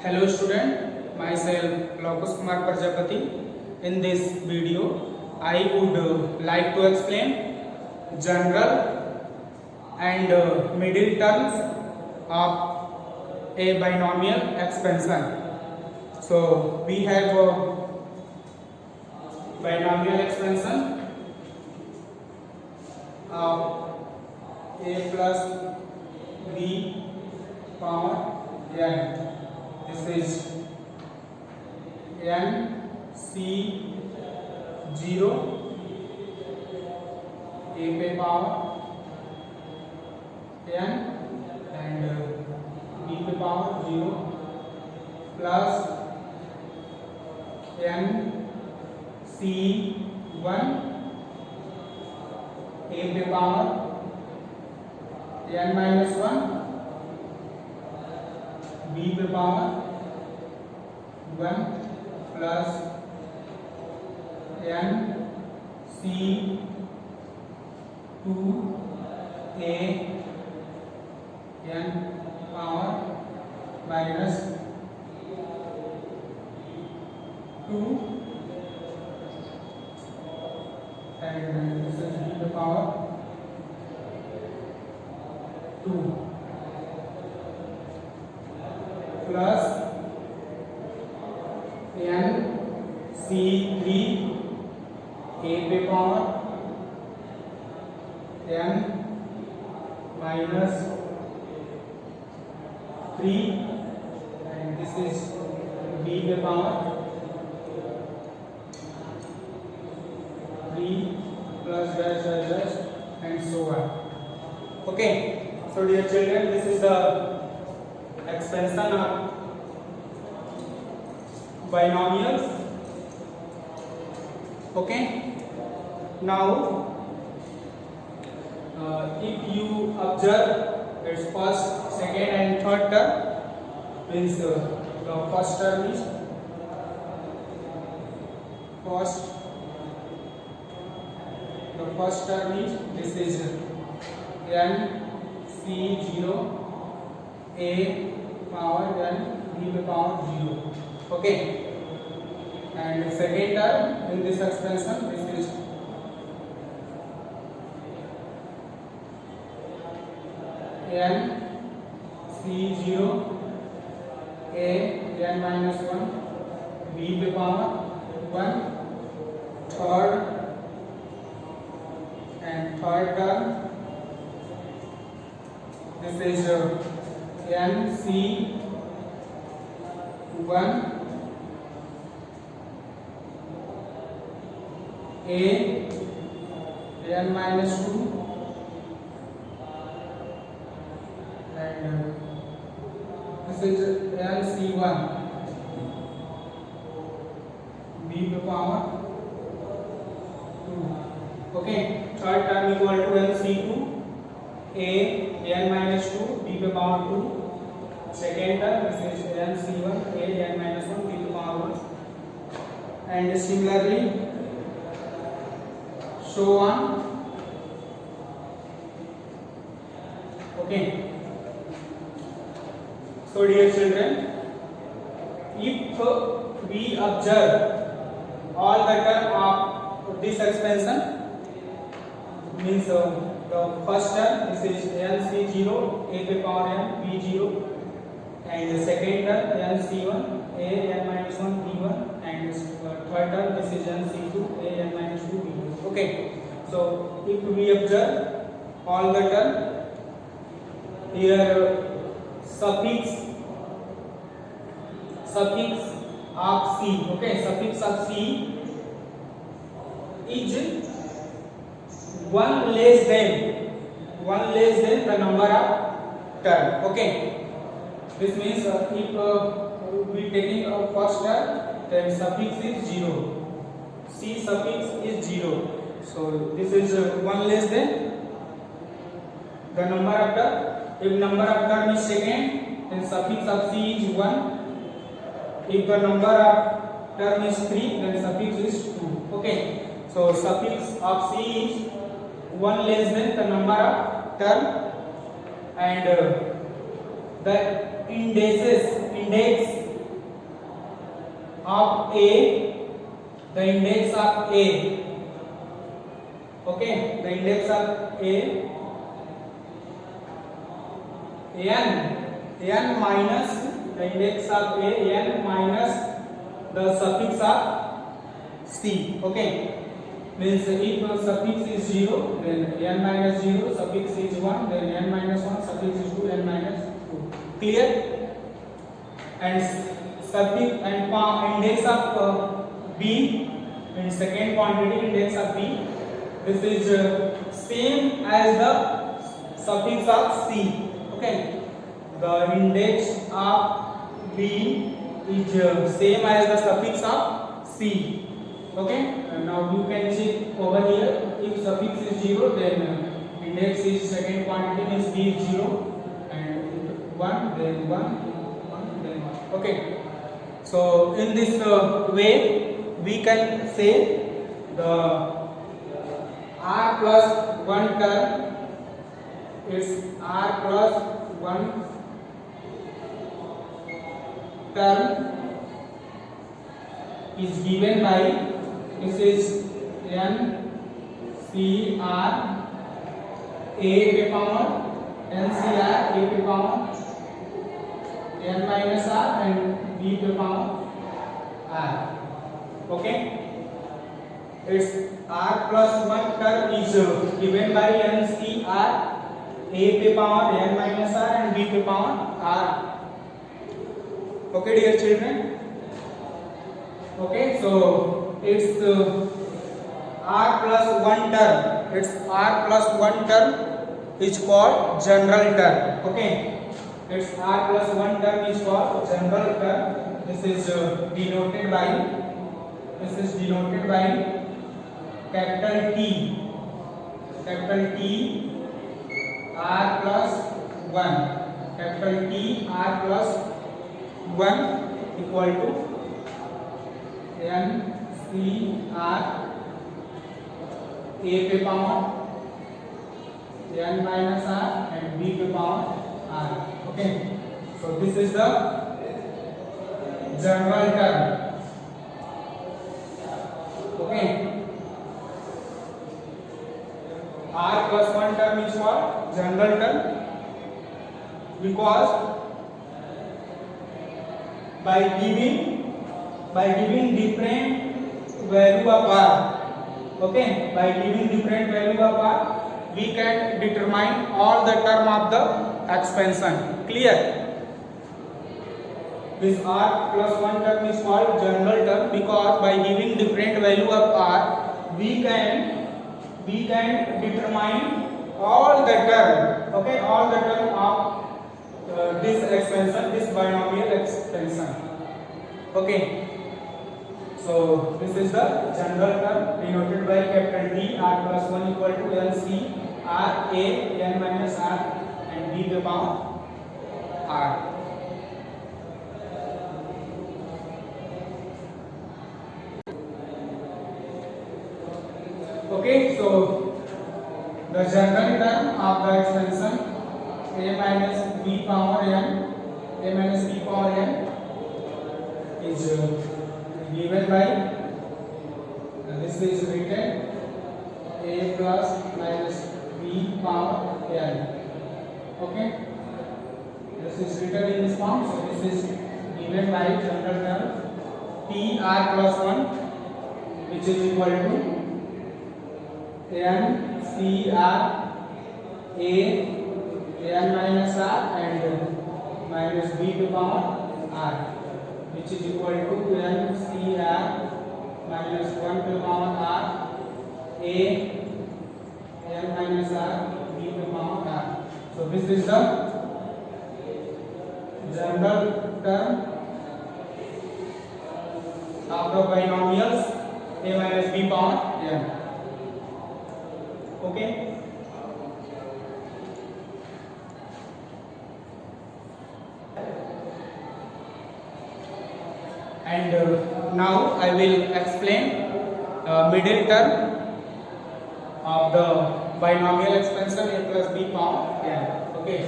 Hello student, myself Lokus Kumar Prajapati. In this video, I would like to explain general and middle terms of a binomial expansion. So we have a binomial expansion of a plus b power n. This is n c 0 a पे power n and b पे power 0 plus n c 1 a पे power n minus 1 b पे power 1 plus n c 2 a n power minus 2 and this is b to power 2 plus n c 3 a पे power n minus 3 and this is b पे power 3 plus dash dash dash and so on. Okay, so dear children, this is the expansion of binomials. Okay, now if you observe its first, second and third term, means the first term is this is n c 0 a power n b to power 0. Okay, and second term in this expansion, this is n c 0 a n minus 1 b to power 1. Third term, this is n c 1 a n minus 2 and this is n c 1 b to power 2. Okay, third term equal to n c 2 a n minus 2 b to power 2. Second term, this is n c 1 a n minus 1 b to power 1 and similarly so on. Okay, so dear children, if we observe all the term of this expansion, means the first term, this is n c 0 a to power n b 0 and the second term n c 1 a n minus 1 b 1 and third term, this is n c 2 a n minus 2 b 2. Okay, so if we observe all the term here, suffix of c, okay, suffix of c is one less than the number of term. Okay, this means if we taking a first term, then suffix is 0, c suffix is 0, so this is one less than the number of term. If number of term is second, then suffix of c is 1. If the number of term is 3, then suffix is 2. Okay, so suffix of c is 1 less than the number of term and the index of A, the index of A, okay, the index of A, n minus the index of A, n minus the suffix of C, okay, means if suffix is 0, then n minus 0, suffix is 1, then n minus 1, suffix is 2, n minus 2, clear? And suffix and index of B, and second quantity index of B, this is same as the suffix of C, okay, the index of B is same as the suffix of C, okay. And now you can check over here, if suffix is 0, then index is second quantity means B is 0, and 1, then 1, then 1, okay. So in this way we can say the R plus 1 term is R plus 1 term is given by, this is n c r a के power n c r a के power n minus r and b के power r, okay. Its r plus 1 term is given by n c r a के power n minus r and b के power r, okay dear children. Okay, so it's r plus 1 term, it's r plus 1 term is called general term, okay, it's r plus 1 term is called general term. This is denoted by capital T r plus 1, capital T r plus 1 equal to n c r a पे power n minus r and b पे power r, okay. So this is the general term, okay. R plus 1 term is called general term because by giving different value of r, okay, by giving different value of r we can determine all the term of the expansion, clear? This r plus 1 term is called general term because by giving different value of r we can determine all the term, okay, all the term of this expansion, this binomial expansion, okay. So this is the general term denoted by capital T r plus 1 equal to n c r a n minus r and b to the power r. Okay, so the general term of the expansion a minus b power n, a minus b power n is given by, this is written a plus minus b power n, okay. This is written in this form, so this is given by general term t r plus 1 which is equal to n c r a n minus r and minus b to power r, which is equal to n c r minus 1 to the power r a n minus r b to the power r. So this is the general term of the binomials a minus b power n, okay. And now I will explain middle term of the binomial expansion a plus b power n, okay.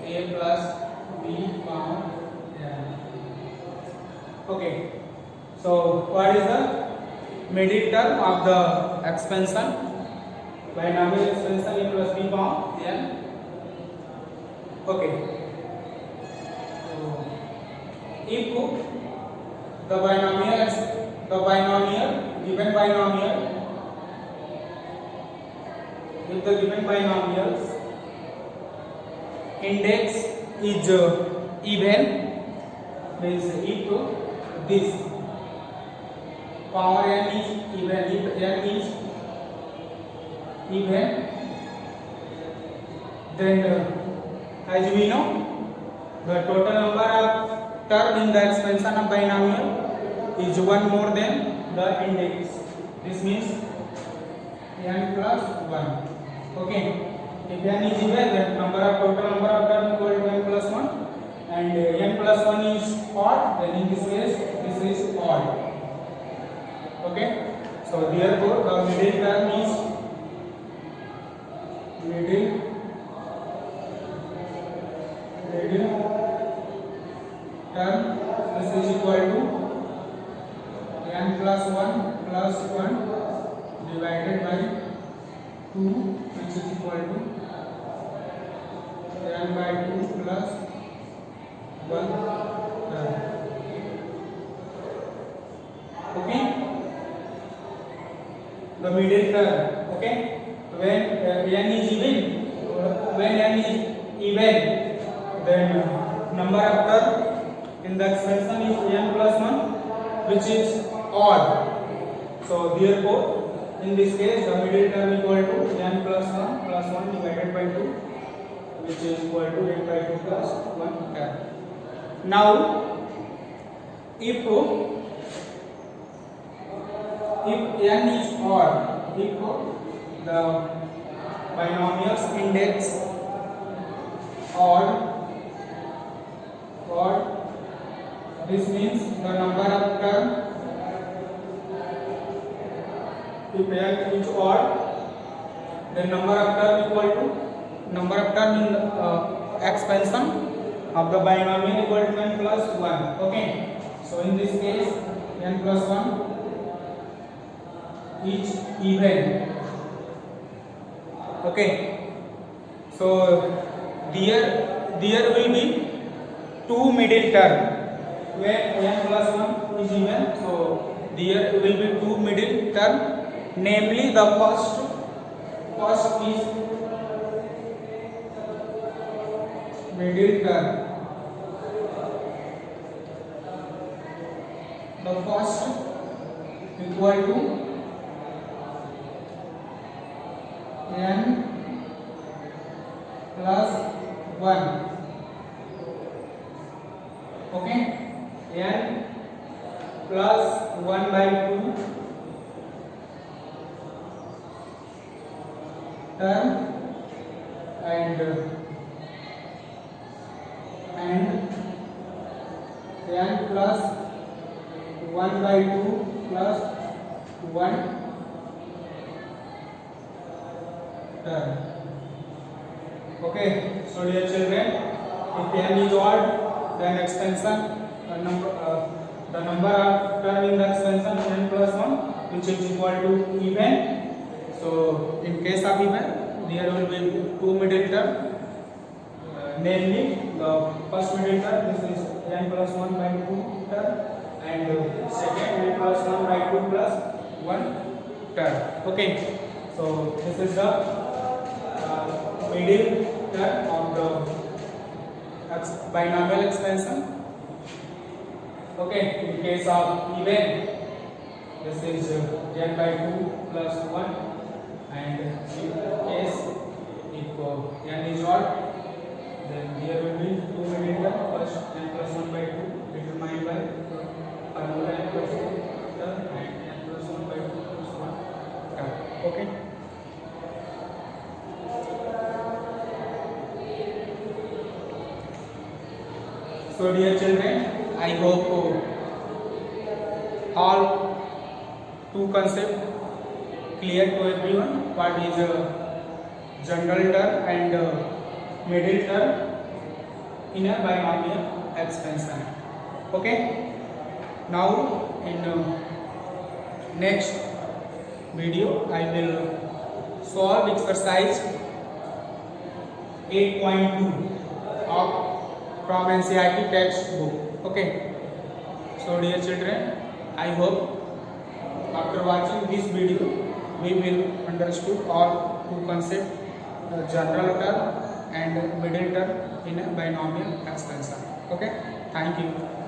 A plus b power n. Okay, so what is the middle term of the expansion? Binomial expansion in plus b form n. Okay, so if the binomial given binomial, if the given binomials index is even, means if this power n is even, if n is even, then as we know the total number of term in the expansion of binomial is one more than the index. This means n plus 1. Okay, if n is even, then total number of term equal to n plus 1, and n plus 1 is odd, then in this case this is odd. Okay, so therefore the middle term is middle term, this is equal to n plus 1 divided by 2, which is equal to n by 2 plus 1 term. Okay, the middle term. Okay, when n is even, then number of term in the expansion is n plus 1, which is odd. So therefore in this case the middle term equal to n plus 1 divided by 2, which is equal to n by 2 plus 1 term. Now if n is odd, if the binomial's index odd, this means the number of term, if n is odd, then number of term equal to number of term in expansion of the binomial equal to n plus 1. Okay, so in this case n plus 1 is even. Okay, so there will be two middle term when n plus 1 is even. So there will be two middle term, namely the first is middle term. The first equal to n plus 1. Okay, n plus 1 by 2 term, and n plus 1 by 2 plus 1 term. Okay, so dear children, if n is odd, then expansion the number of term in the expansion n plus 1, which is equal to even. So in case of even, there will be two middle term, namely the first middle term, this is n plus 1 by 2 term, and second n plus 1 by 2 plus 1 term. Okay, so this is the middle term of the binomial expansion. Okay, in case of even, this is n by 2 plus 1, and in case if n is odd, then there will be two middle term, first n plus 1 by 2 determined by formula n plus 2 term and n plus 1 by 2 plus 1 term. Okay. So dear children, I hope all two concepts clear to everyone. What is general term and middle term in a binomial expansion. Okay. Now in next video I will solve exercise 8.2 of from NCERT textbook. Okay, so dear children, I hope after watching this video we will understood all two concepts, general term and middle term in a binomial expansion. Okay, thank you.